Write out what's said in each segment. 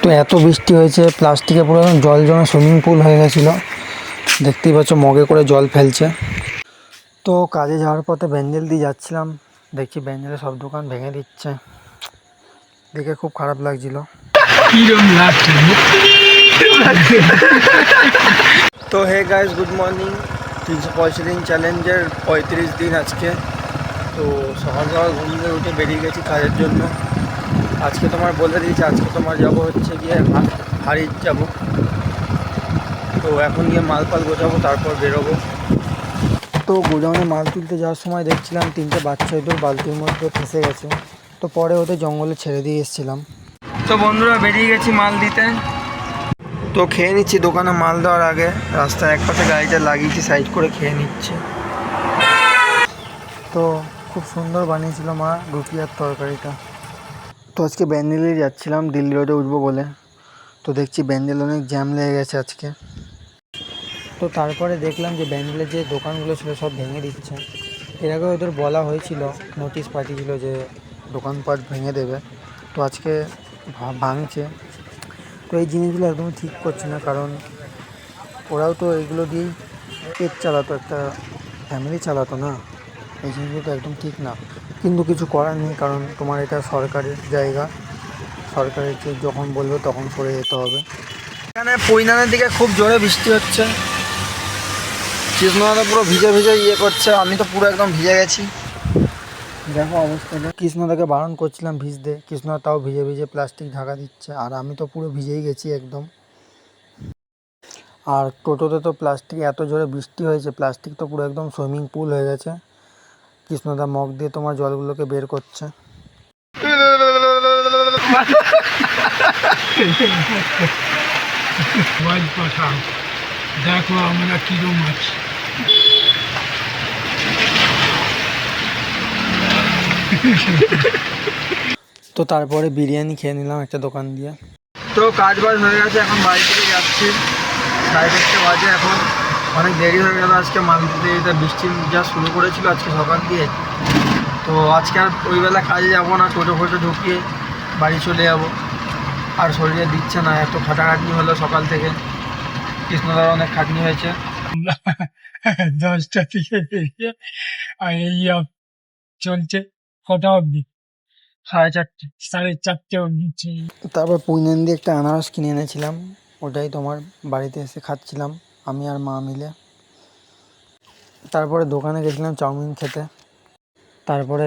তো এত বৃষ্টি হয়েছে, প্লাস্টিকে পুরো জল জমে সুইমিং পুল হয়ে গেছিলো। দেখতেই পাচ্ছ মগে করে জল ফেলছে। তো কাজে যাওয়ার পথে ব্যান্ডেল দিয়ে যাচ্ছিলাম, দেখছি ব্যান্ডেলের সব দোকান ভেঙে দিচ্ছে, দেখে খুব খারাপ লাগছিল। তো হে গাইস, গুড মর্নিং। 365 দিন চ্যালেঞ্জের 35 দিন আজকে। তো সকাল সকাল ঘুম থেকে উঠে বেরিয়ে গেছি কাজের জন্য। আজকে তোমার বলে দিয়েছি, আজকে তোমার যাবো হচ্ছে গিয়ে হারিয়ে যাবো। তো এখন গিয়ে মাল পাল গোছাবো, তারপর বেরোবো। তো গোডাউনে মাল তুলতে যাওয়ার সময় দেখছিলাম 3টে বাচ্চা ইঁদুর বালতির মধ্যে ফেঁসে গেছে। তো পরে ওদের জঙ্গলে ছেড়ে দিয়ে এসেছিলাম। তো বন্ধুরা বেরিয়ে গেছি মাল দিতে। তো খেয়ে নিচ্ছি দোকানে মাল দেওয়ার আগে, রাস্তায় এক পাশে গাড়িটা লাগিয়েছি, সাইড করে খেয়ে নিচ্ছি। তো খুব সুন্দর বানিয়েছিল মা রুটি আর তরকারিটা। তো আজকে ব্যান্ডেলে যাচ্ছিলাম দিল্লি রোডে উঠবো বলে। তো দেখছি ব্যান্ডেল অনেক জ্যাম লেগে গেছে আজকে। তো তারপরে দেখলাম যে ব্যান্ডেলের যে দোকানগুলো ছিল সব ভেঙে দিচ্ছে। এর আগে ওদের বলা হয়েছিল, নোটিশ পাঠিয়েছিল যে দোকানপাট ভেঙে দেবে। তো আজকে ভাঙছে। তো এই জিনিসগুলো একদম ঠিক করছে না, কারণ ওরাও তো এইগুলো দিয়েই পেট চালাতো, একটা ফ্যামিলি চালাতো না। এই জিনিসগুলো তো একদম ঠিক না, কিন্তু কিছু করার নেই, কারণ তোমার এটা সরকারের জায়গা, সরকারের যখন বলবে তখন করে যেতে হবে। এখানে পৈনানের দিকে খুব জোরে বৃষ্টি হচ্ছে, কৃষ্ণদাদা পুরো ভিজে ভিজে করছে, আমি তো পুরো একদম ভিজে গেছি। দেখো অবস্থাটা, কৃষ্ণদাকে বারণ করছিলাম ভিজতে, কৃষ্ণদা তাও ভিজে ভিজে প্লাস্টিক ঢাকা দিচ্ছে, আর আমি তো পুরো ভিজেই গেছি একদম। আর টোটোতে তো প্লাস্টিক, এত জোরে বৃষ্টি হয়েছে প্লাস্টিক তো পুরো একদম সুইমিং পুল হয়ে গেছে। কৃষ্ণদা মগ দিয়ে তোমার জলগুলোকে বের করছে। দেখো আমরা কিরম আছি। তো তারপরে বিরিয়ানি খেয়ে নিলাম একটা দোকান দিয়ে। তো কাজ বাজ হয়ে গেছে, এখন বাড়ি থেকে যাচ্ছি। 1:30 বাজে, এখন অনেক দেরি হয়ে গেল। আজকে মাল দিতে যেতে বৃষ্টি যা শুরু করেছিল আজকে সকাল দিয়ে। তো আজকে আর ওই বেলা কাজে যাবো না, টোটো ফোটো ঢুকিয়ে বাড়ি চলে যাবো। আর শরীরে দিচ্ছে না, এত খাটাখাটনি হলো সকাল থেকে। কৃষ্ণদার অনেক খাটনি হয়েছে। 10টা থেকে বেরিয়ে আর এই চলছে কটা অবধি, 4:30 অবধি। তারপর পুইনান দিয়ে একটা আনারস কিনে এনেছিলাম, ওটাই তোমার বাড়িতে এসে খাচ্ছিলাম আমি আর মা মিলে। তারপরে দোকানে গেছিলাম চাউমিন খেতে। তারপরে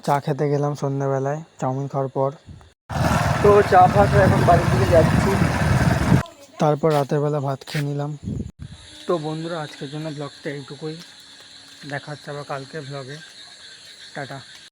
চা খেতে গেলাম সন্ধ্যেবেলায় চাউমিন খাওয়ার পর। তো চা খাওয়া এখন বাড়ির দিকে যাচ্ছি। তারপর রাতের বেলা ভাত খেয়ে নিলাম। তো বন্ধুরা আজকের জন্য ব্লগটা এইটুকুই, দেখা হচ্ছে আবার কালকে ব্লগে। টাটা।